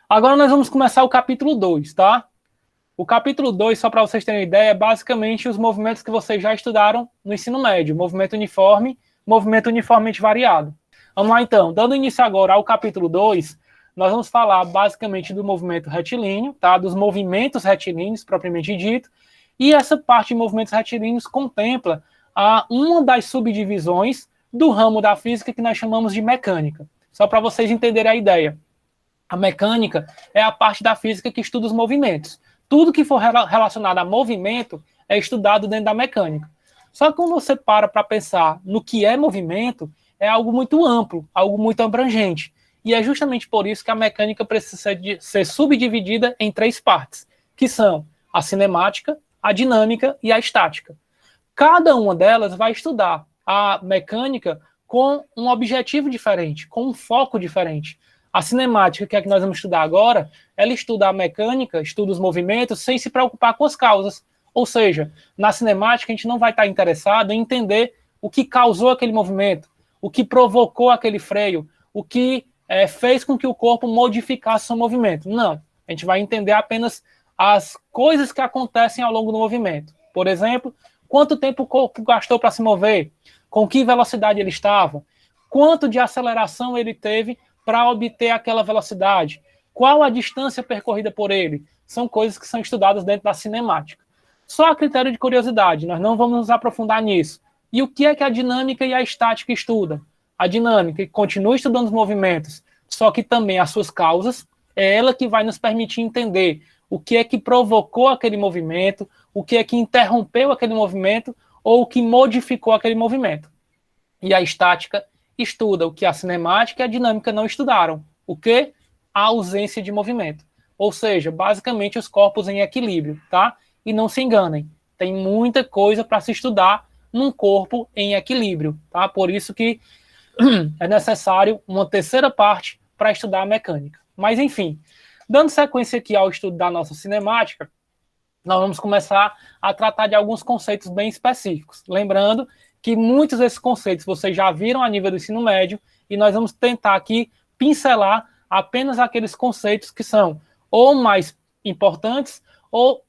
Agora nós vamos começar o capítulo 2, tá? O capítulo 2, só para vocês terem uma ideia, é basicamente os movimentos que vocês já estudaram no ensino médio. Movimento uniforme, movimento uniformemente variado. Vamos lá então, dando início agora ao capítulo 2, nós vamos falar basicamente do movimento retilíneo, tá? Dos movimentos retilíneos, propriamente dito, e essa parte de movimentos retilíneos contempla uma das subdivisões do ramo da física que nós chamamos de mecânica. Só para vocês entenderem a ideia. A mecânica é a parte da física que estuda os movimentos. Tudo que for relacionado a movimento é estudado dentro da mecânica. Só que quando você para pensar no que é movimento, é algo muito amplo, algo muito abrangente. E é justamente por isso que a mecânica precisa ser subdividida em 3 partes, que são a cinemática, a dinâmica e a estática. Cada uma delas vai estudar a mecânica com um objetivo diferente, com um foco diferente. A cinemática, que é a que nós vamos estudar agora, ela estuda a mecânica, estuda os movimentos, sem se preocupar com as causas. Ou seja, na cinemática a gente não vai estar interessado em entender o que causou aquele movimento, o que provocou aquele freio, o que fez com que o corpo modificasse seu movimento. Não, a gente vai entender apenas as coisas que acontecem ao longo do movimento. Por exemplo, quanto tempo o corpo gastou para se mover, com que velocidade ele estava, quanto de aceleração ele teve para obter aquela velocidade, qual a distância percorrida por ele. São coisas que são estudadas dentro da cinemática. Só a critério de curiosidade, nós não vamos nos aprofundar nisso. E o que é que a dinâmica e a estática estudam? A dinâmica continua estudando os movimentos, só que também as suas causas, é ela que vai nos permitir entender o que é que provocou aquele movimento, o que é que interrompeu aquele movimento ou o que modificou aquele movimento. E a estática estuda o que a cinemática e a dinâmica não estudaram. O que? A ausência de movimento. Ou seja, basicamente os corpos em equilíbrio, tá? E não se enganem, tem muita coisa para se estudar num corpo em equilíbrio, tá? Por isso que é necessário uma terceira parte para estudar a mecânica. Mas, enfim, dando sequência aqui ao estudo da nossa cinemática, nós vamos começar a tratar de alguns conceitos bem específicos. Lembrando que muitos desses conceitos vocês já viram a nível do ensino médio e nós vamos tentar aqui pincelar apenas aqueles conceitos que são ou mais importantes ou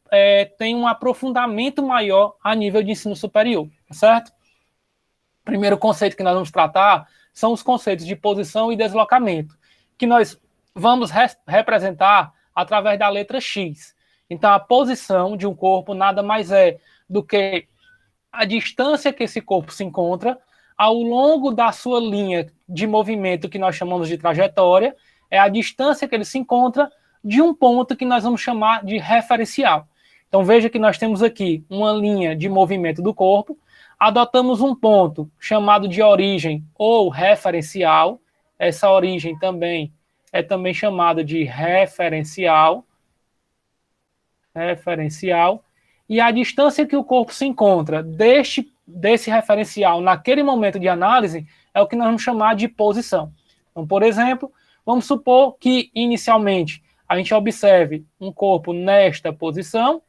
têm um aprofundamento maior a nível de ensino superior, certo? O primeiro conceito que nós vamos tratar são os conceitos de posição e deslocamento, que nós vamos representar através da letra X. Então, a posição de um corpo nada mais é do que a distância que esse corpo se encontra ao longo da sua linha de movimento, que nós chamamos de trajetória, é a distância que ele se encontra de um ponto que nós vamos chamar de referencial. Então, veja que nós temos aqui uma linha de movimento do corpo, adotamos um ponto chamado de origem ou referencial, essa origem também é também chamada de referencial, e a distância que o corpo se encontra desse referencial naquele momento de análise é o que nós vamos chamar de posição. Então, por exemplo, vamos supor que inicialmente a gente observe um corpo nesta posição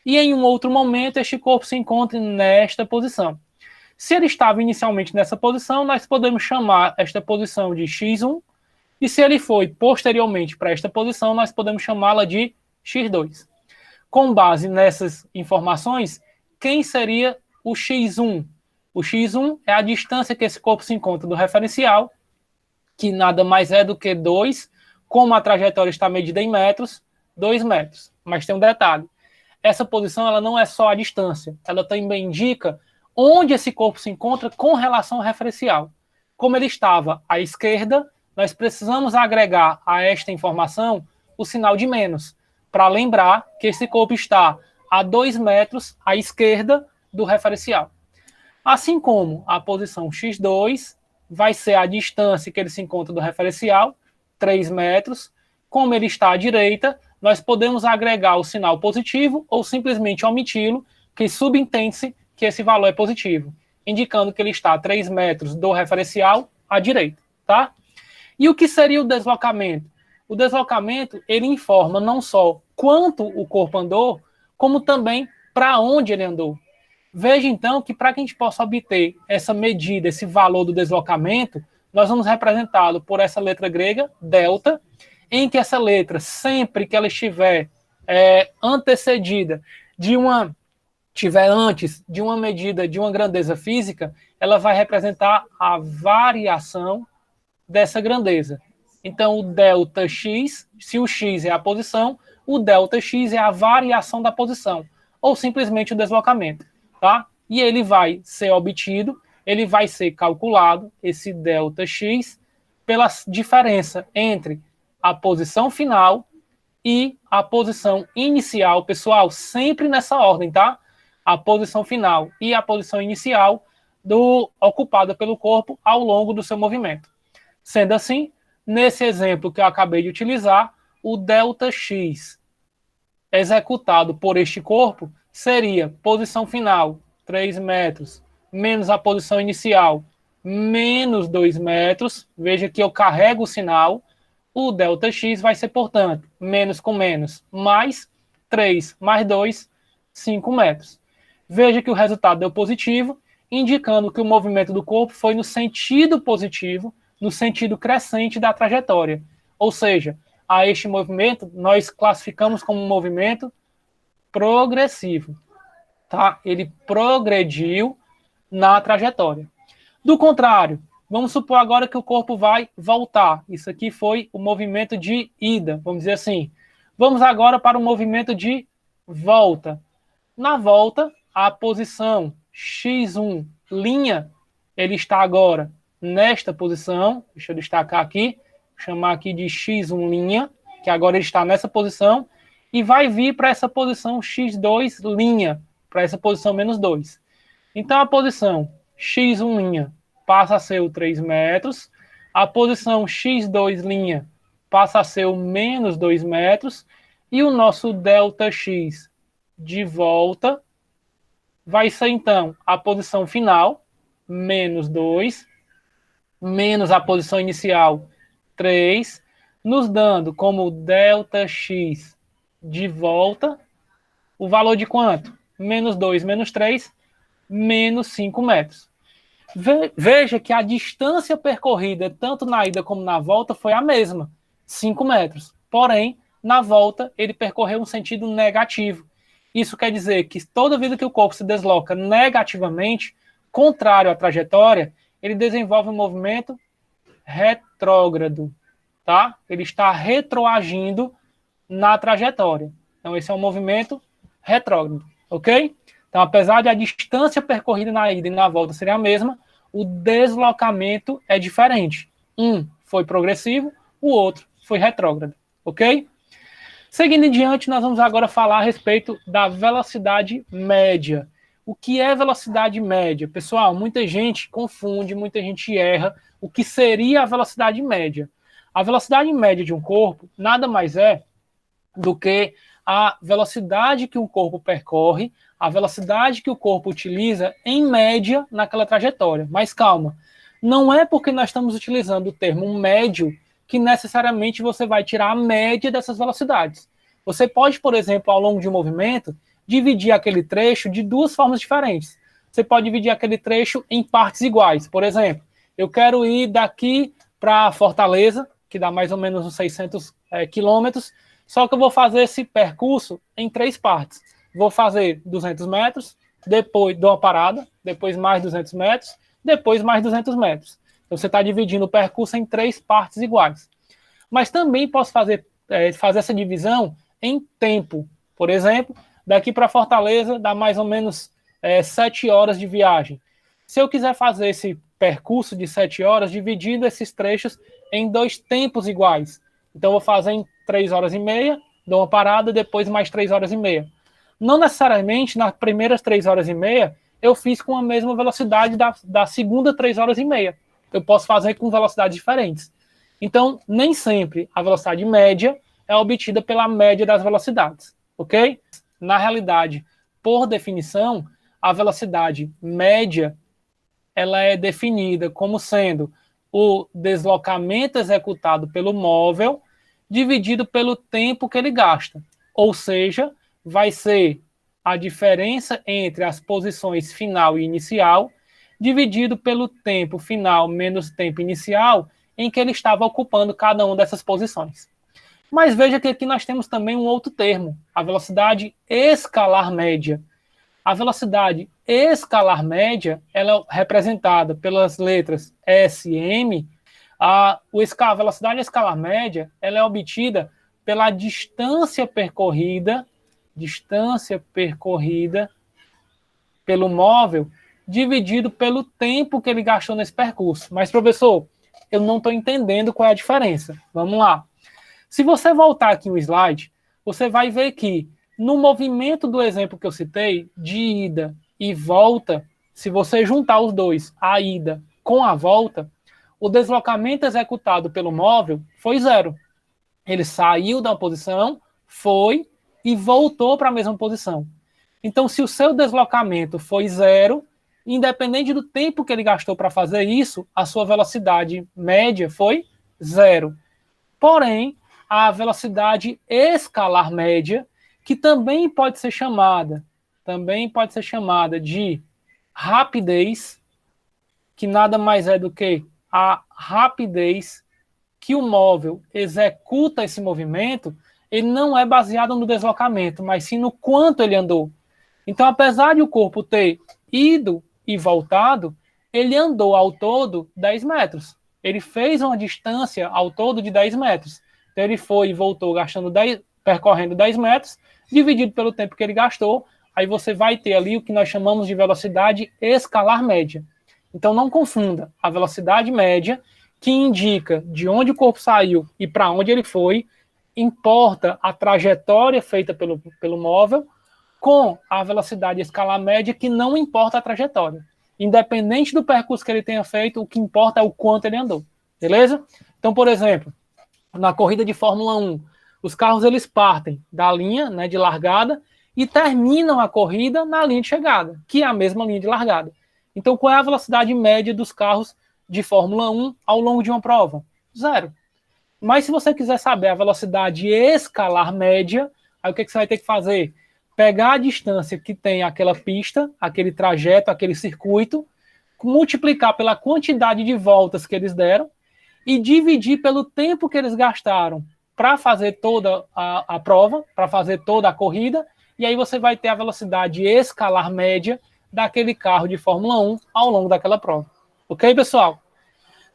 e em um outro momento este corpo se encontre nesta posição. Se ele estava inicialmente nessa posição, nós podemos chamar esta posição de x1, e se ele foi posteriormente para esta posição, nós podemos chamá-la de x2. Com base nessas informações, quem seria o x1? O x1 é a distância que esse corpo se encontra do referencial, que nada mais é do que 2, como a trajetória está medida em metros, 2 metros. Mas tem um detalhe, essa posição ela não é só a distância, ela também indica onde esse corpo se encontra com relação ao referencial. Como ele estava à esquerda, nós precisamos agregar a esta informação o sinal de menos, para lembrar que esse corpo está a 2 metros à esquerda do referencial. Assim como a posição x2 vai ser a distância que ele se encontra do referencial, 3 metros. Como ele está à direita, nós podemos agregar o sinal positivo ou simplesmente omiti-lo, que subentende-se que esse valor é positivo, indicando que ele está a 3 metros do referencial à direita, tá? E o que seria o deslocamento? O deslocamento, ele informa não só quanto o corpo andou, como também para onde ele andou. Veja, então, que para que a gente possa obter essa medida, esse valor do deslocamento, nós vamos representá-lo por essa letra grega, delta, em que essa letra, sempre que ela estiver antecedida tiver antes de uma medida de uma grandeza física, ela vai representar a variação dessa grandeza. Então, o ΔX, se o x é a posição, o ΔX é a variação da posição, ou simplesmente o deslocamento, tá? E ele vai ser obtido, ele vai ser calculado, esse ΔX, pela diferença entre a posição final e a posição inicial, pessoal, sempre nessa ordem, tá? A posição final e a posição inicial ocupada pelo corpo ao longo do seu movimento. Sendo assim, nesse exemplo que eu acabei de utilizar, o ΔX executado por este corpo seria posição final, 3 metros, menos a posição inicial, menos 2 metros. Veja que eu carrego o sinal. O ΔX vai ser, portanto, menos com menos, mais 3 mais 2, 5 metros. Veja que o resultado deu positivo, indicando que o movimento do corpo foi no sentido positivo, no sentido crescente da trajetória. Ou seja, a este movimento nós classificamos como um movimento progressivo. Tá? Ele progrediu na trajetória. Do contrário, vamos supor agora que o corpo vai voltar. Isso aqui foi o movimento de ida, vamos dizer assim. Vamos agora para o movimento de volta. Na volta, a posição x1' ele está agora nesta posição. Deixa eu destacar aqui, chamar aqui de x1', que agora ele está nessa posição, e vai vir para essa posição x2', para essa posição menos 2. Então, a posição x1' passa a ser o 3 metros, a posição x2' passa a ser o menos 2 metros, e o nosso ΔX de volta vai ser, então, a posição final, menos 2, menos a posição inicial, 3, nos dando como ΔX de volta o valor de quanto? Menos 2 menos 3, menos 5 metros. Veja que a distância percorrida, tanto na ida como na volta, foi a mesma, 5 metros. Porém, na volta, ele percorreu um sentido negativo. Isso quer dizer que toda vez que o corpo se desloca negativamente, contrário à trajetória, ele desenvolve um movimento retrógrado, tá? Ele está retroagindo na trajetória. Então, esse é um movimento retrógrado, ok? Então, apesar de a distância percorrida na ida e na volta ser a mesma, o deslocamento é diferente. Um foi progressivo, o outro foi retrógrado, ok? Seguindo em diante, nós vamos agora falar a respeito da velocidade média. O que é velocidade média? Pessoal, muita gente confunde, muita gente erra o que seria a velocidade média. A velocidade média de um corpo nada mais é do que a velocidade que o corpo percorre, a velocidade que o corpo utiliza em média naquela trajetória. Mas calma, não é porque nós estamos utilizando o termo médio que necessariamente você vai tirar a média dessas velocidades. Você pode, por exemplo, ao longo de um movimento, dividir aquele trecho de duas formas diferentes. Você pode dividir aquele trecho em partes iguais. Por exemplo, eu quero ir daqui para Fortaleza, que dá mais ou menos uns 600 quilômetros, só que eu vou fazer esse percurso em 3 partes. Vou fazer 200 metros, depois dou uma parada, depois mais 200 metros, depois mais 200 metros. Então, você está dividindo o percurso em 3 partes iguais. Mas também posso fazer essa divisão em tempo. Por exemplo, daqui para Fortaleza dá mais ou menos 7 horas de viagem. Se eu quiser fazer esse percurso de 7 horas, dividindo esses trechos em 2 tempos iguais. Então, eu vou fazer em 3 horas e meia, dou uma parada, depois mais 3 horas e meia. Não necessariamente, nas primeiras 3 horas e meia, eu fiz com a mesma velocidade da segunda 3 horas e meia. Eu posso fazer com velocidades diferentes. Então, nem sempre a velocidade média é obtida pela média das velocidades, ok? Na realidade, por definição, a velocidade média ela é definida como sendo o deslocamento executado pelo móvel dividido pelo tempo que ele gasta. Ou seja, vai ser a diferença entre as posições final e inicial dividido pelo tempo final menos tempo inicial em que ele estava ocupando cada uma dessas posições. Mas veja que aqui nós temos também um outro termo, a velocidade escalar média. A velocidade escalar média, ela é representada pelas letras S e M. A velocidade escalar média, ela é obtida pela distância percorrida pelo móvel, dividido pelo tempo que ele gastou nesse percurso. Mas, professor, eu não estou entendendo qual é a diferença. Vamos lá. Se você voltar aqui no slide, você vai ver que no movimento do exemplo que eu citei, de ida e volta, se você juntar os dois, a ida com a volta, o deslocamento executado pelo móvel foi 0. Ele saiu da posição, foi e voltou para a mesma posição. Então, se o seu deslocamento foi 0, independente do tempo que ele gastou para fazer isso, a sua velocidade média foi 0. Porém, a velocidade escalar média, que também pode ser chamada de rapidez, que nada mais é do que a rapidez que o móvel executa esse movimento, ele não é baseado no deslocamento, mas sim no quanto ele andou. Então, apesar de o corpo ter ido e voltado, ele andou ao todo 10 metros. Ele fez uma distância ao todo de 10 metros. Então, ele foi e voltou percorrendo 10 metros, dividido pelo tempo que ele gastou, aí você vai ter ali o que nós chamamos de velocidade escalar média. Então, não confunda a velocidade média, que indica de onde o corpo saiu e para onde ele foi, importa a trajetória feita pelo móvel, com a velocidade escalar média, que não importa a trajetória. Independente do percurso que ele tenha feito, o que importa é o quanto ele andou. Beleza? Então, por exemplo, na corrida de Fórmula 1, os carros eles partem da linha, né, de largada e terminam a corrida na linha de chegada, que é a mesma linha de largada. Então, qual é a velocidade média dos carros de Fórmula 1 ao longo de uma prova? 0. Mas se você quiser saber a velocidade escalar média, aí o que você vai ter que fazer? Pegar a distância que tem aquela pista, aquele trajeto, aquele circuito, multiplicar pela quantidade de voltas que eles deram e dividir pelo tempo que eles gastaram para fazer toda a prova, para fazer toda a corrida, e aí você vai ter a velocidade escalar média daquele carro de Fórmula 1 ao longo daquela prova. Ok, pessoal?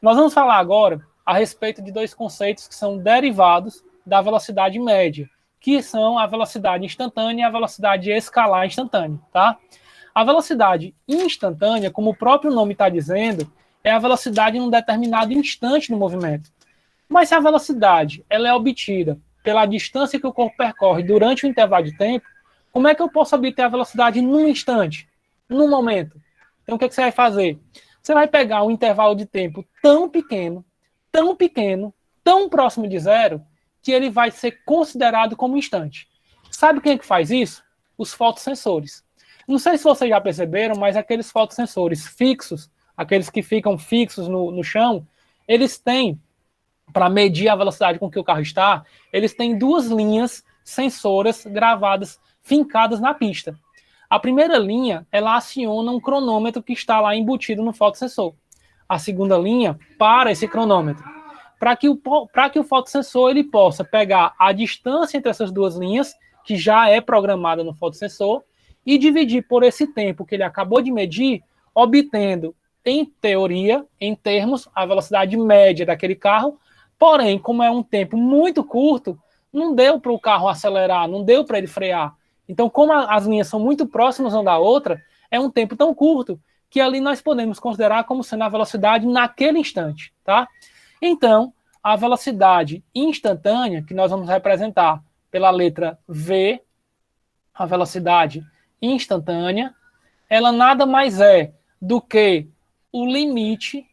Nós vamos falar agora a respeito de dois conceitos que são derivados da velocidade média, que são a velocidade instantânea e a velocidade escalar instantânea, tá? A velocidade instantânea, como o próprio nome está dizendo, é a velocidade em um determinado instante do movimento. Mas se a velocidade ela é obtida pela distância que o corpo percorre durante o intervalo de tempo, como é que eu posso obter a velocidade num instante, num momento? Então, o que você vai fazer? Você vai pegar um intervalo de tempo tão pequeno, tão próximo de 0, que ele vai ser considerado como instante. Sabe quem é que faz isso? Os fotossensores. Não sei se vocês já perceberam, mas aqueles fotossensores fixos, aqueles que ficam fixos no chão, eles têm, para medir a velocidade com que o carro está, eles têm 2 linhas sensoras gravadas, fincadas na pista. A primeira linha, ela aciona um cronômetro que está lá embutido no fotossensor. A segunda linha para esse cronômetro. Para que o fotossensor ele possa pegar a distância entre essas 2 linhas, que já é programada no fotossensor, e dividir por esse tempo que ele acabou de medir, obtendo, em teoria, em termos, a velocidade média daquele carro. Porém, como é um tempo muito curto, não deu para o carro acelerar, não deu para ele frear. Então, como as linhas são muito próximas uma da outra, é um tempo tão curto que ali nós podemos considerar como sendo a velocidade naquele instante, tá? Então, a velocidade instantânea, que nós vamos representar pela letra V, a velocidade instantânea, ela nada mais é do que o limite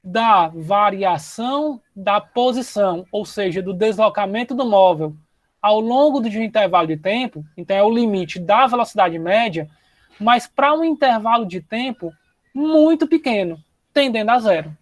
da variação da posição, ou seja, do deslocamento do móvel ao longo de um intervalo de tempo. Então, é o limite da velocidade média, mas para um intervalo de tempo muito pequeno, tendendo a 0.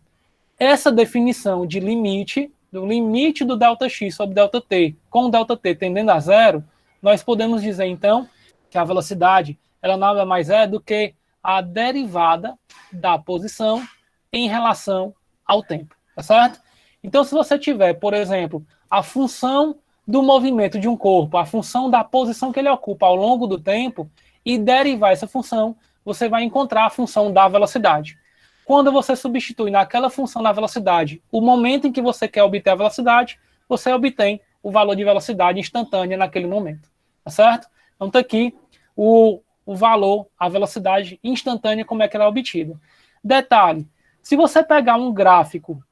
Essa definição de limite, do limite do ΔX sobre ΔT, com ΔT tendendo a 0, nós podemos dizer, então, que a velocidade ela nada mais é do que a derivada da posição em relação ao tempo, tá certo? Então, se você tiver, por exemplo, a função do movimento de um corpo, a função da posição que ele ocupa ao longo do tempo, e derivar essa função, você vai encontrar a função da velocidade. Quando você substitui naquela função da velocidade o momento em que você quer obter a velocidade, você obtém o valor de velocidade instantânea naquele momento. Tá certo? Então está aqui o valor, a velocidade instantânea, como é que ela é obtida. Detalhe, se você pegar um gráfico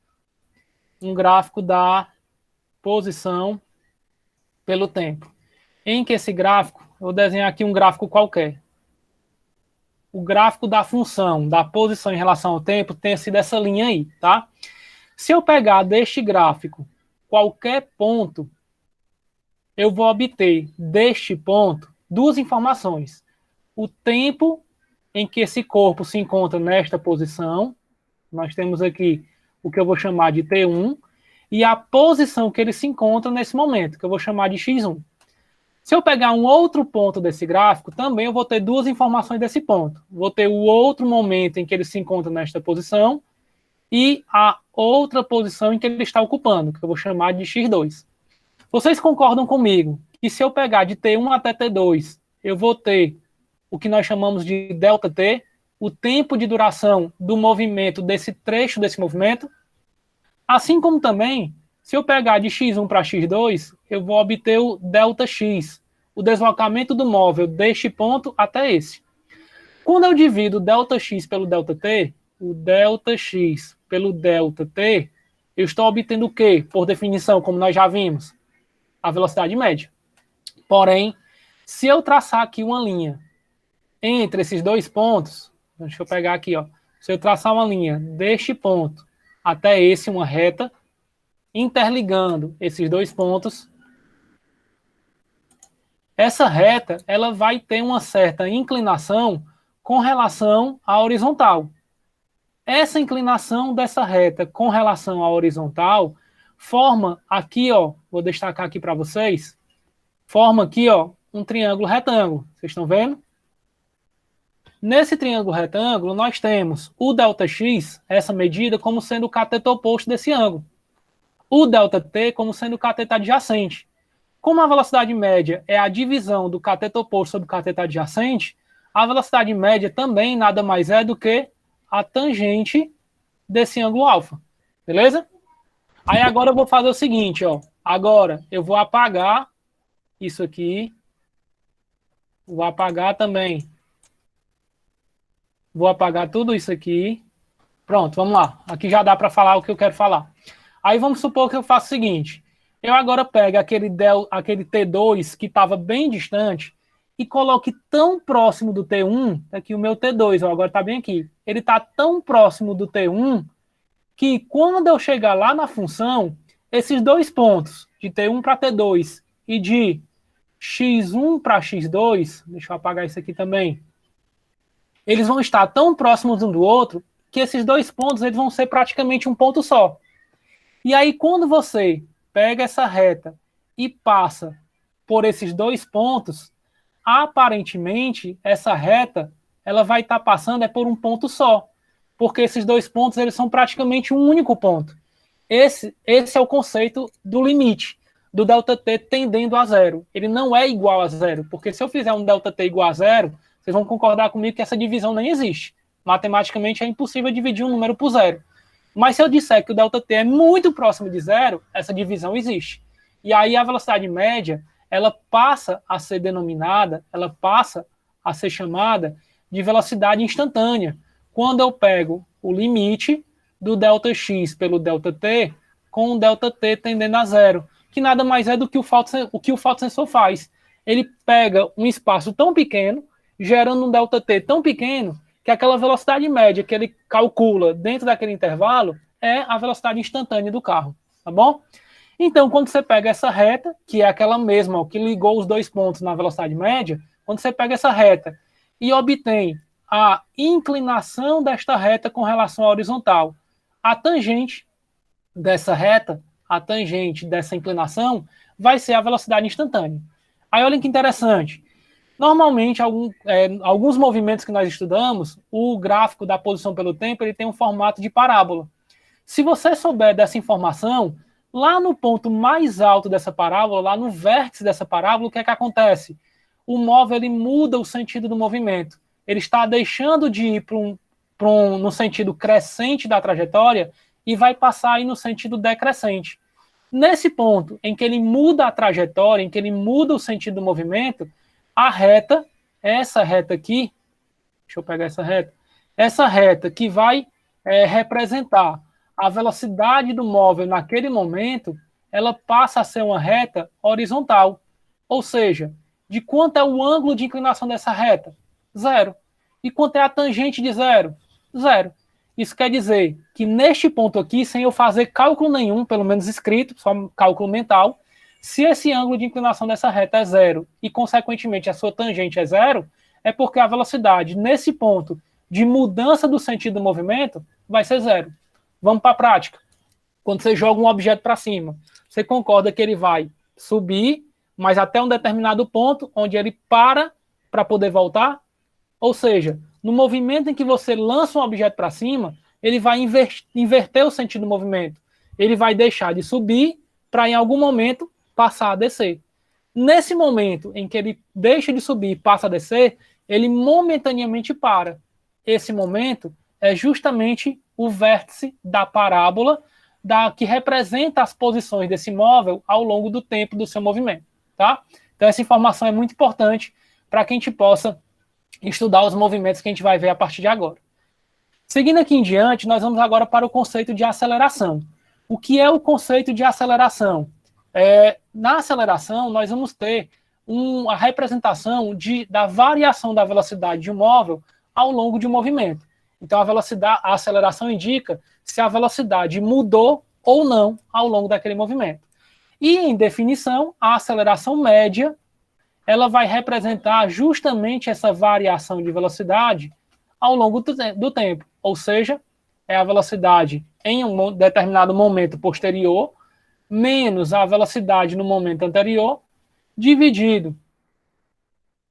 da posição pelo tempo, em que esse gráfico, eu vou desenhar aqui um gráfico qualquer, o gráfico da função, da posição em relação ao tempo, tem sido essa linha aí, tá? Se eu pegar deste gráfico qualquer ponto, eu vou obter deste ponto duas informações. O tempo em que esse corpo se encontra nesta posição, nós temos aqui o que eu vou chamar de T1, e a posição que ele se encontra nesse momento, que eu vou chamar de X1. Se eu pegar um outro ponto desse gráfico, também eu vou ter duas informações desse ponto. Vou ter o outro momento em que ele se encontra nesta posição e a outra posição em que ele está ocupando, que eu vou chamar de X2. Vocês concordam comigo que se eu pegar de T1 até T2, eu vou ter o que nós chamamos de ΔT, o tempo de duração do movimento desse trecho desse movimento? Assim como também, se eu pegar de X1 para X2, eu vou obter o ΔX, o deslocamento do móvel deste ponto até esse. Quando eu divido o ΔX pelo ΔT, o ΔX pelo ΔT, eu estou obtendo o quê? Por definição, como nós já vimos, a velocidade média. Porém, se eu traçar aqui uma linha entre esses dois pontos, deixa eu pegar aqui, ó. Se eu traçar uma linha deste ponto até esse, uma reta, interligando esses dois pontos, essa reta ela vai ter uma certa inclinação com relação à horizontal. Essa inclinação dessa reta com relação à horizontal forma aqui, ó, vou destacar aqui para vocês, forma aqui, ó, um triângulo retângulo. Vocês estão vendo? Nesse triângulo retângulo, nós temos o ΔX, essa medida, como sendo o cateto oposto desse ângulo. O ΔT como sendo o cateto adjacente. Como a velocidade média é a divisão do cateto oposto sobre o cateto adjacente, a velocidade média também nada mais é do que a tangente desse ângulo alfa. Beleza? Aí agora eu vou fazer o seguinte, ó. Agora eu vou apagar isso aqui. Vou apagar também. Vou apagar tudo isso aqui. Pronto, vamos lá. Aqui já dá para falar o que eu quero falar. Aí vamos supor que eu faço o seguinte. Eu agora pego aquele T2 que estava bem distante e coloque tão próximo do T1, aqui o meu T2, ó, agora está bem aqui. Ele está tão próximo do T1 que quando eu chegar lá na função, esses dois pontos, de T1 para T2 e de X1 para X2, deixa eu apagar isso aqui também, eles vão estar tão próximos um do outro que esses dois pontos eles vão ser praticamente um ponto só. E aí, quando você pega essa reta e passa por esses dois pontos, aparentemente, essa reta ela vai estar passando por um ponto só, porque esses dois pontos eles são praticamente um único ponto. Esse é o conceito do limite, do ΔT tendendo a zero. Ele não é igual a zero, porque se eu fizer um ΔT igual a zero, vocês vão concordar comigo que essa divisão nem existe. Matematicamente é impossível dividir um número por zero. Mas se eu disser que o ΔT é muito próximo de zero, essa divisão existe. E aí a velocidade média, ela passa a ser denominada, ela passa a ser chamada de velocidade instantânea, quando eu pego o limite do ΔX pelo ΔT com o ΔT tendendo a zero, que nada mais é do que o que o fotossensor faz. Ele pega um espaço tão pequeno, gerando um ΔT tão pequeno, que aquela velocidade média que ele calcula dentro daquele intervalo é a velocidade instantânea do carro, tá bom? Então, quando você pega essa reta, que é aquela mesma, ó, que ligou os dois pontos na velocidade média, quando você pega essa reta e obtém a inclinação desta reta com relação à horizontal, a tangente dessa reta, a tangente dessa inclinação, vai ser a velocidade instantânea. Aí olha que interessante. Normalmente, alguns movimentos que nós estudamos, o gráfico da posição pelo tempo, ele tem um formato de parábola. Se você souber dessa informação, Lá no ponto mais alto dessa parábola, lá no vértice dessa parábola, o que é que acontece? O móvel ele muda o sentido do movimento. Ele está deixando de ir no sentido crescente da trajetória e vai passar aí no sentido decrescente. Nesse ponto em que ele muda a trajetória, em que ele muda o sentido do movimento, a reta, essa reta aqui, deixa eu pegar essa reta que vai representar a velocidade do móvel naquele momento, ela passa a ser uma reta horizontal. Ou seja, de quanto é o ângulo de inclinação dessa reta? Zero. E quanto é a tangente de zero? Zero. Isso quer dizer que neste ponto aqui, sem eu fazer cálculo nenhum, pelo menos escrito, só cálculo mental, se esse ângulo de inclinação dessa reta é zero e, consequentemente, a sua tangente é zero, é porque a velocidade nesse ponto de mudança do sentido do movimento vai ser zero. Vamos para a prática. Quando você joga um objeto para cima, você concorda que ele vai subir, mas até um determinado ponto, onde ele para poder voltar? Ou seja, no movimento em que você lança um objeto para cima, ele vai inverter o sentido do movimento. Ele vai deixar de subir para, em algum momento, passar a descer. Nesse momento em que ele deixa de subir e passa a descer, ele momentaneamente para. Esse momento é justamente o vértice da parábola que representa as posições desse móvel ao longo do tempo do seu movimento. Tá? Então, essa informação é muito importante para que a gente possa estudar os movimentos que a gente vai ver a partir de agora. Seguindo aqui em diante, nós vamos agora para o conceito de aceleração. O que é o conceito de aceleração? Na aceleração, nós vamos ter a representação da variação da velocidade de um móvel ao longo de um movimento. Então, a aceleração indica se a velocidade mudou ou não ao longo daquele movimento. E, em definição, a aceleração média ela vai representar justamente essa variação de velocidade ao longo do tempo. Ou seja, é a velocidade em um determinado momento posterior menos a velocidade no momento anterior, dividido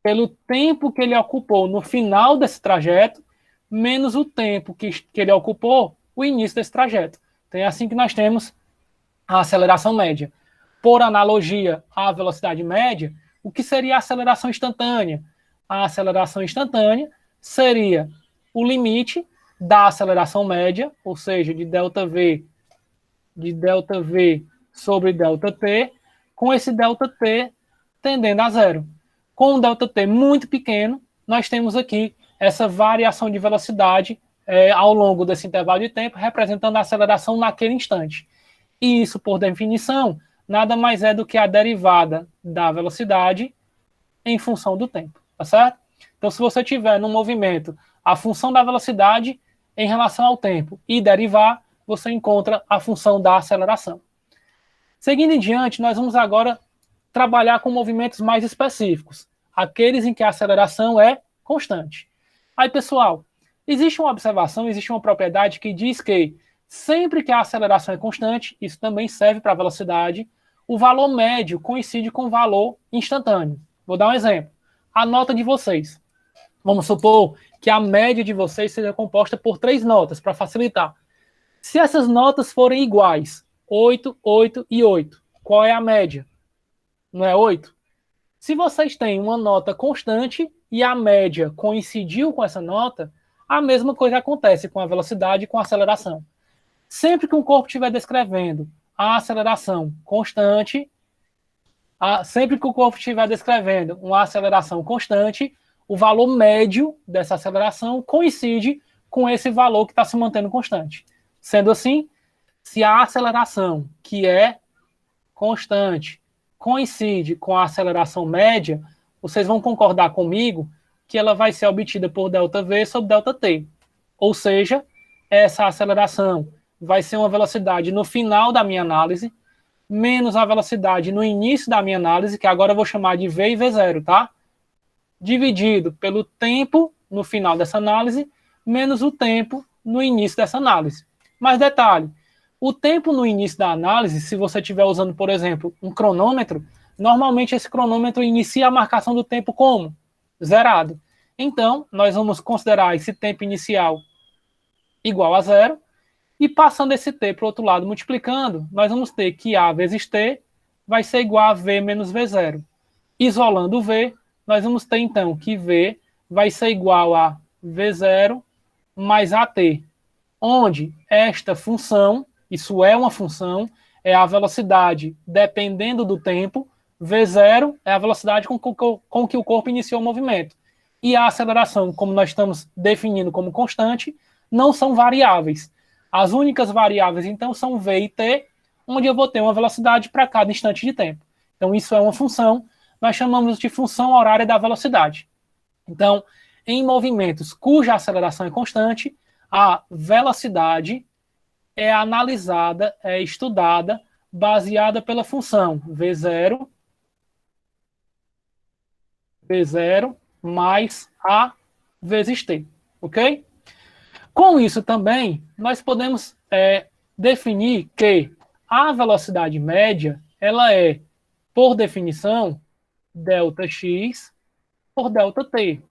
pelo tempo que ele ocupou no final desse trajeto, menos o tempo que ele ocupou o início desse trajeto. Então é assim que nós temos a aceleração média. Por analogia à velocidade média, o que seria a aceleração instantânea? A aceleração instantânea seria o limite da aceleração média, ou seja, de ΔV sobre ΔT, com esse ΔT tendendo a zero. Com um ΔT muito pequeno, nós temos aqui essa variação de velocidade ao longo desse intervalo de tempo, representando a aceleração naquele instante. E isso, por definição, nada mais é do que a derivada da velocidade em função do tempo, tá certo? Então, se você tiver no movimento a função da velocidade em relação ao tempo e derivar, você encontra a função da aceleração. Seguindo em diante, nós vamos agora trabalhar com movimentos mais específicos, aqueles em que a aceleração é constante. Aí, pessoal, existe uma observação, existe uma propriedade que diz que sempre que a aceleração é constante, isso também serve para a velocidade, o valor médio coincide com o valor instantâneo. Vou dar um exemplo. A nota de vocês. Vamos supor que a média de vocês seja composta por 3 notas, para facilitar. Se essas notas forem iguais, 8, 8 e 8, qual é a média? Não é 8? Se vocês têm uma nota constante e a média coincidiu com essa nota, a mesma coisa acontece com a velocidade e com a aceleração. Sempre que um corpo estiver descrevendo a aceleração constante, sempre que o corpo estiver descrevendo uma aceleração constante, o valor médio dessa aceleração coincide com esse valor que está se mantendo constante. Sendo assim, se a aceleração, que é constante, coincide com a aceleração média, vocês vão concordar comigo que ela vai ser obtida por ΔV sobre ΔT. Ou seja, essa aceleração vai ser uma velocidade no final da minha análise, menos a velocidade no início da minha análise, que agora eu vou chamar de V e V0, tá? Dividido pelo tempo no final dessa análise, menos o tempo no início dessa análise. Mas detalhe, o tempo no início da análise, se você estiver usando, por exemplo, um cronômetro, normalmente esse cronômetro inicia a marcação do tempo como? Zerado. Então, nós vamos considerar esse tempo inicial igual a zero, E passando esse t para o outro lado, multiplicando, nós vamos ter que a vezes t vai ser igual a v menos v0. Isolando o v, nós vamos ter então que v vai ser igual a v0 mais at, onde esta função, isso é uma função, é a velocidade dependendo do tempo, v0 é a velocidade com que o corpo iniciou o movimento. E a aceleração, como nós estamos definindo como constante, não são variáveis. As únicas variáveis, então, são v e t, onde eu vou ter uma velocidade para cada instante de tempo. Então, isso é uma função, nós chamamos de função horária da velocidade. Então, em movimentos cuja aceleração é constante, a velocidade é analisada, é estudada, baseada pela função v0 mais a vezes t, ok? Com isso também, nós podemos definir que a velocidade média, ela é, por definição, ΔX por ΔT.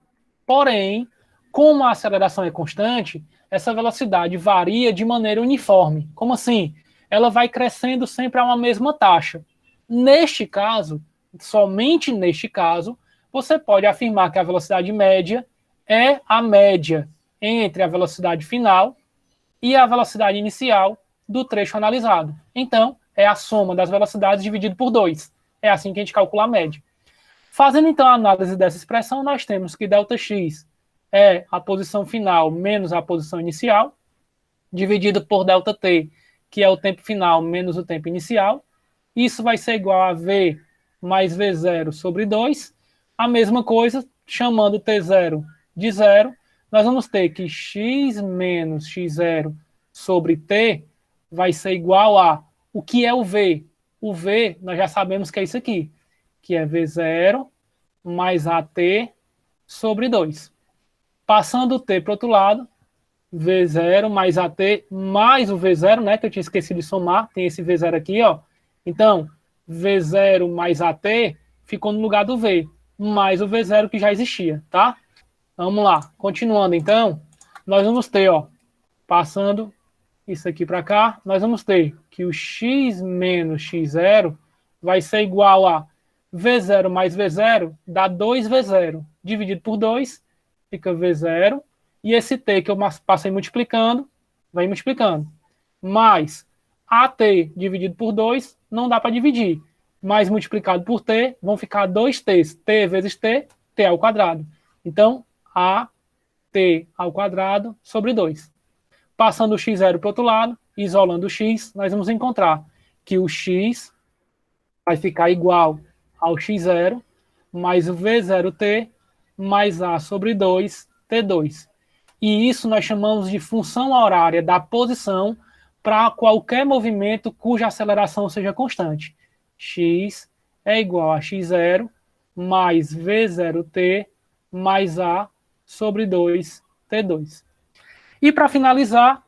Porém, como a aceleração é constante, essa velocidade varia de maneira uniforme. Como assim? Ela vai crescendo sempre a uma mesma taxa. Neste caso, somente neste caso, você pode afirmar que a velocidade média é a média entre a velocidade final e a velocidade inicial do trecho analisado. Então, é a soma das velocidades dividido por 2. É assim que a gente calcula a média. Fazendo, então, a análise dessa expressão, nós temos que ΔX é a posição final menos a posição inicial, dividido por ΔT, que é o tempo final menos o tempo inicial. Isso vai ser igual a V mais V0 sobre 2. A mesma coisa, chamando T0 de zero, nós vamos ter que x menos x0 sobre t vai ser igual a... O que é o v? O v, nós já sabemos que é isso aqui, que é v0 mais at sobre 2. Passando o t para o outro lado, v0 mais at mais o v0, né, que eu tinha esquecido de somar, tem esse v0 aqui, ó. Então, v0 mais at ficou no lugar do v, mais o v0 que já existia, tá? Vamos lá, continuando então, nós vamos ter, ó, passando isso aqui para cá, nós vamos ter que o x menos x0 vai ser igual a v0 mais v0 dá 2v0, dividido por 2, fica v0, e esse t que eu passei multiplicando, vai multiplicando, mais at dividido por 2, não dá para dividir, mas multiplicado por t, vão ficar 2t's, t vezes t, t ao quadrado. Então, a t ao quadrado sobre 2. Passando o x0 para o outro lado, isolando o x, nós vamos encontrar que o x vai ficar igual ao x0 mais o v0t mais a sobre 2, t2. E isso nós chamamos de função horária da posição para qualquer movimento cuja aceleração seja constante. X é igual a x0 mais v0t mais a sobre 2, t2. E para finalizar,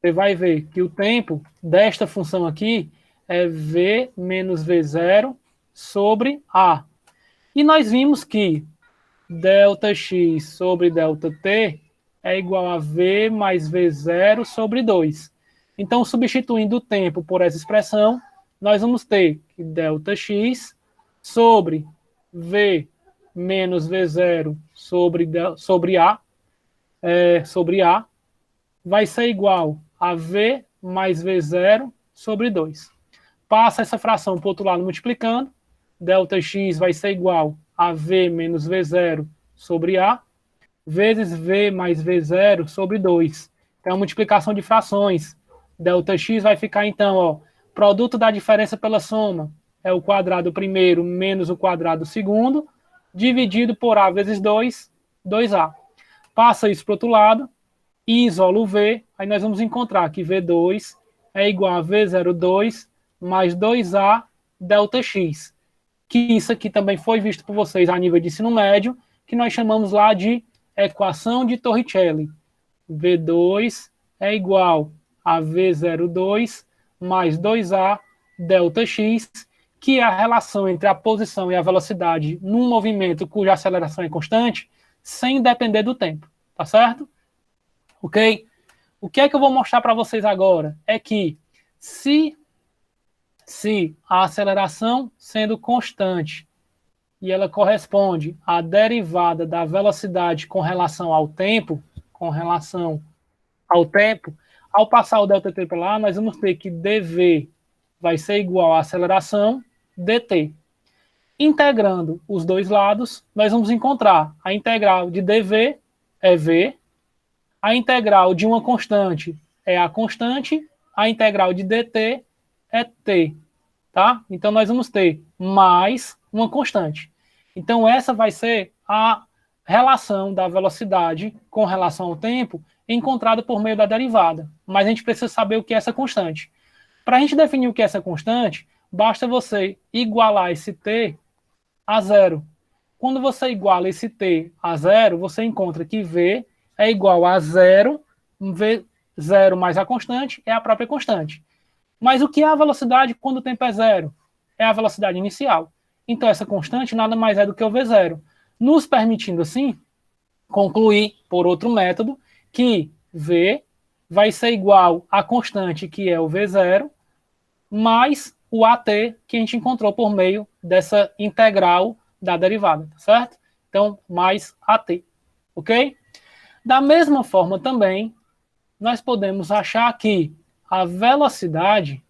você vai ver que o tempo desta função aqui é v menos v0 sobre a. E nós vimos que ΔX sobre ΔT é igual a v mais v0 sobre 2. Então, substituindo o tempo por essa expressão, nós vamos ter que ΔX sobre v menos v0 sobre a vai ser igual a v mais v0 sobre 2. Passa essa fração para o outro lado multiplicando, ΔX vai ser igual a v menos v0 sobre a, vezes v mais v0 sobre 2. Então, multiplicação de frações. ΔX vai ficar, então, ó, produto da diferença pela soma é o quadrado primeiro menos o quadrado segundo, dividido por a vezes 2, 2a. Passa isso para o outro lado, e isola o v, aí nós vamos encontrar que v2 é igual a v02 mais 2a ΔX. Que isso aqui também foi visto por vocês a nível de ensino médio, que nós chamamos lá de equação de Torricelli. V2 é igual a V02 mais 2A ΔX, que é a relação entre a posição e a velocidade num movimento cuja aceleração é constante, sem depender do tempo. Tá certo? Ok? O que é que eu vou mostrar para vocês agora? É que se a aceleração sendo constante e ela corresponde à derivada da velocidade com relação ao tempo, ao passar o ΔT para lá, nós vamos ter que dv vai ser igual à aceleração dt. Integrando os dois lados, nós vamos encontrar a integral de dv é v, a integral de uma constante é a constante, a integral de dt é t, tá? Então, nós vamos ter mais uma constante. Então, essa vai ser a relação da velocidade com relação ao tempo encontrada por meio da derivada. Mas a gente precisa saber o que é essa constante. Para a gente definir o que é essa constante, basta você igualar esse t a zero. Quando você iguala esse t a zero, você encontra que v é igual a zero, v zero mais a constante é a própria constante. Mas o que é a velocidade quando o tempo é zero? É a velocidade inicial. Então, essa constante nada mais é do que o v zero, nos permitindo, assim, concluir, por outro método, que v vai ser igual à constante, que é o v zero, mais o at, que a gente encontrou por meio dessa integral da derivada, certo? Então, mais at, ok? Da mesma forma também, nós podemos achar que a velocidade,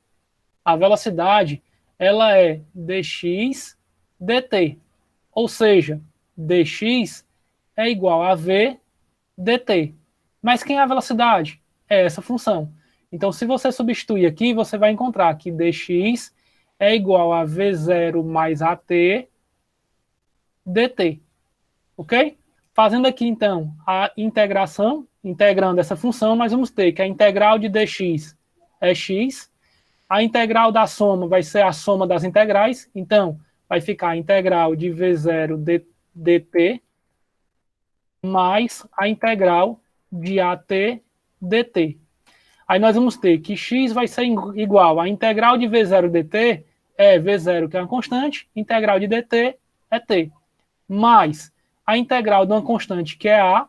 ela é dx dt, ou seja, dx é igual a v dt. Mas quem é a velocidade? É essa função. Então, se você substituir aqui, você vai encontrar que dx é igual a v0 mais at dt, ok? Fazendo aqui, então, a integração, integrando essa função, nós vamos ter que a integral de dx é x, a integral da soma vai ser a soma das integrais, então, vai ficar a integral de v0 dt mais a integral de at dt. Aí nós vamos ter que x vai ser igual a integral de v0 dt, é v0 que é uma constante, integral de dt é t, mais a integral de uma constante que é a,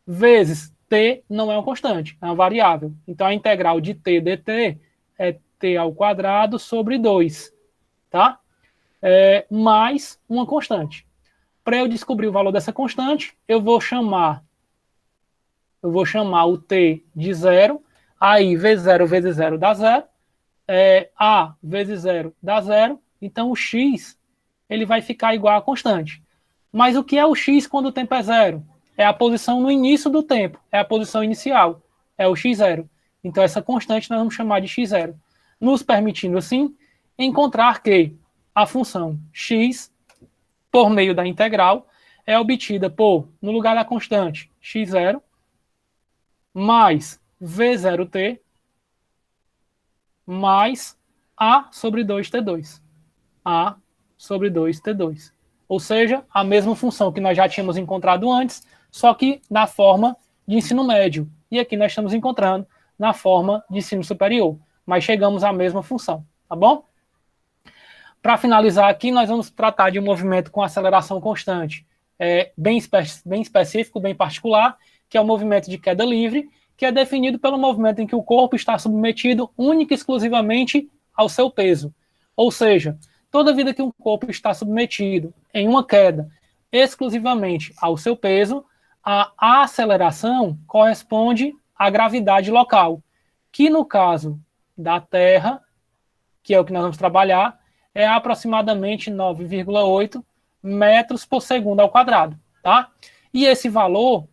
vezes t não é uma constante, é uma variável. Então a integral de t dt é t ao quadrado sobre 2, tá? Mais uma constante. Para eu descobrir o valor dessa constante, eu vou chamar o t de zero, aí v0 vezes 0 dá zero, a vezes 0 dá zero, então o x ele vai ficar igual a constante. Mas o que é o x quando o tempo é zero? É a posição no início do tempo, é a posição inicial, é o x0. Então essa constante nós vamos chamar de x0, nos permitindo assim encontrar que a função x, por meio da integral, é obtida por, no lugar da constante, x0, mais v0t, mais a sobre 2t2. A sobre 2t2. Ou seja, a mesma função que nós já tínhamos encontrado antes, só que na forma de ensino médio. E aqui nós estamos encontrando na forma de ensino superior. Mas chegamos à mesma função, tá bom? Para finalizar aqui, nós vamos tratar de um movimento com aceleração constante, bem específico, bem particular, que é o movimento de queda livre, que é definido pelo movimento em que o corpo está submetido única e exclusivamente ao seu peso. Ou seja, toda vida que um corpo está submetido em uma queda exclusivamente ao seu peso, a aceleração corresponde à gravidade local, que no caso da Terra, que é o que nós vamos trabalhar, é aproximadamente 9,8 metros por segundo ao quadrado, tá? E esse valor,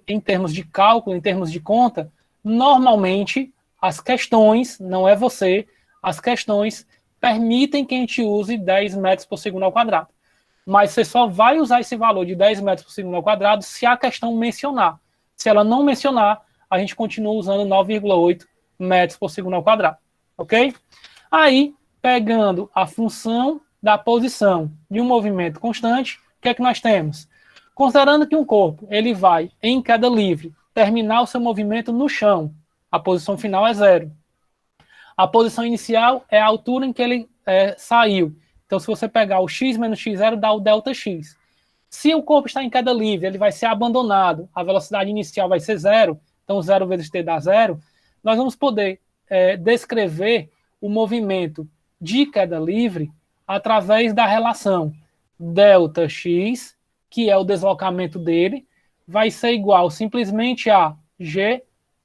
em termos de cálculo, em termos de conta, normalmente as questões, não é você, as questões permitem que a gente use 10 metros por segundo ao quadrado. Mas você só vai usar esse valor de 10 metros por segundo ao quadrado se a questão mencionar. Se ela não mencionar, a gente continua usando 9,8 metros por segundo ao quadrado, ok? Aí, pegando a função da posição de um movimento constante, o que é que nós temos? Considerando que um corpo ele vai em queda livre terminar o seu movimento no chão, a posição final é zero. A posição inicial é a altura em que ele saiu. Então, se você pegar o x menos x0, dá o ΔX. Se o corpo está em queda livre, ele vai ser abandonado, a velocidade inicial vai ser zero, então 0 vezes t dá 0, nós vamos poder descrever o movimento de queda livre através da relação ΔX, que é o deslocamento dele, vai ser igual simplesmente a G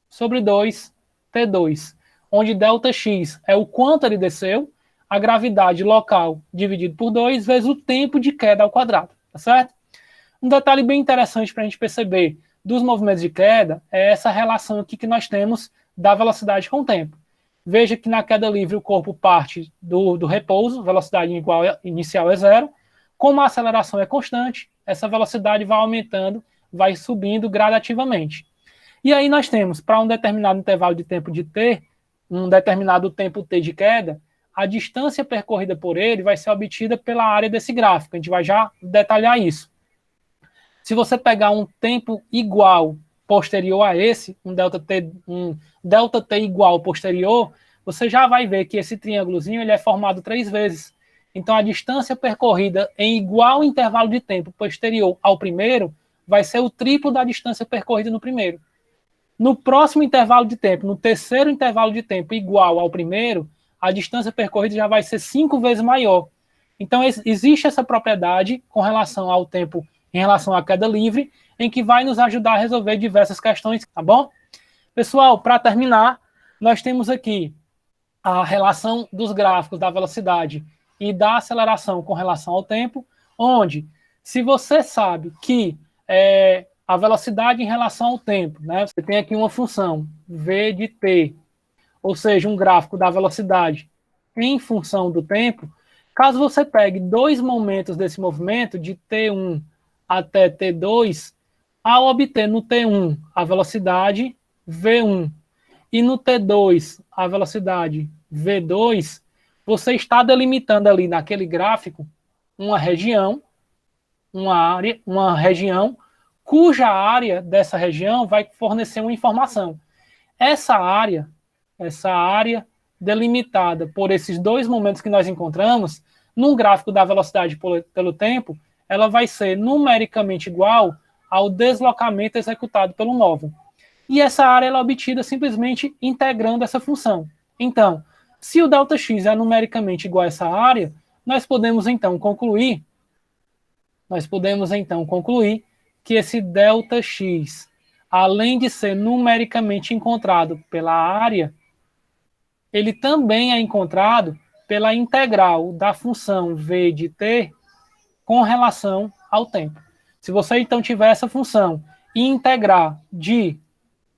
sobre 2T2, onde ΔX é o quanto ele desceu, a gravidade local dividido por 2 vezes o tempo de queda ao quadrado, tá certo? Um detalhe bem interessante para a gente perceber dos movimentos de queda é essa relação aqui que nós temos da velocidade com o tempo. Veja que na queda livre o corpo parte do repouso, velocidade inicial é 0. Como a aceleração é constante, essa velocidade vai aumentando, vai subindo gradativamente. E aí nós temos, para um determinado intervalo de tempo de t, um determinado tempo t de queda, a distância percorrida por ele vai ser obtida pela área desse gráfico. A gente vai já detalhar isso. Se você pegar um tempo igual posterior a esse, um ΔT igual posterior, você já vai ver que esse triângulozinho ele é formado 3 vezes. Então, a distância percorrida em igual intervalo de tempo posterior ao primeiro vai ser o triplo da distância percorrida no primeiro. No próximo intervalo de tempo, no terceiro intervalo de tempo igual ao primeiro, a distância percorrida já vai ser 5 vezes maior. Então, existe essa propriedade com relação ao tempo, em relação à queda livre, em que vai nos ajudar a resolver diversas questões, tá bom? Pessoal, para terminar, nós temos aqui a relação dos gráficos da velocidade e da aceleração com relação ao tempo, onde, se você sabe que a velocidade em relação ao tempo, né, você tem aqui uma função v de t, ou seja, um gráfico da velocidade em função do tempo, caso você pegue 2 momentos desse movimento, de t1 até t2, ao obter no t1 a velocidade v1 e no t2 a velocidade v2, você está delimitando ali naquele gráfico uma região, uma região cuja área dessa região vai fornecer uma informação. Essa área delimitada por esses 2 momentos que nós encontramos, num gráfico da velocidade pelo tempo, ela vai ser numericamente igual ao deslocamento executado pelo móvel. E essa área ela é obtida simplesmente integrando essa função. Então, se o ΔX é numericamente igual a essa área, nós podemos então concluir que esse ΔX, além de ser numericamente encontrado pela área, ele também é encontrado pela integral da função v de t com relação ao tempo. Se você então tiver essa função e integrar de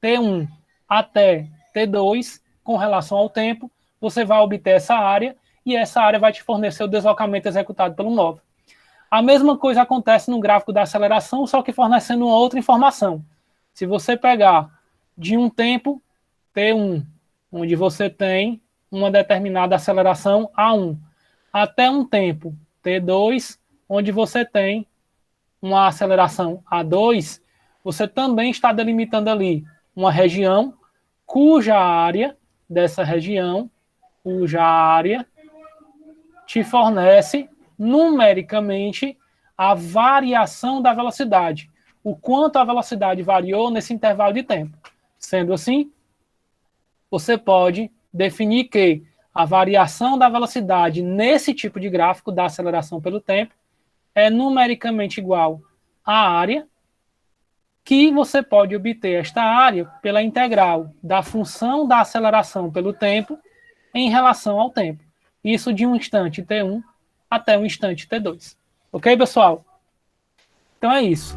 t1 até t2 com relação ao tempo, você vai obter essa área e essa área vai te fornecer o deslocamento executado pelo móvel. A mesma coisa acontece no gráfico da aceleração, só que fornecendo uma outra informação. Se você pegar de um tempo t1, onde você tem uma determinada aceleração a1, até um tempo t2, onde você tem uma aceleração a2, você também está delimitando ali uma região cuja área dessa região, te fornece numericamente a variação da velocidade, o quanto a velocidade variou nesse intervalo de tempo. Sendo assim, você pode definir que a variação da velocidade nesse tipo de gráfico da aceleração pelo tempo é numericamente igual à área, que você pode obter esta área pela integral da função da aceleração pelo tempo em relação ao tempo. Isso de um instante t1 até um instante t2. Ok, pessoal? Então é isso.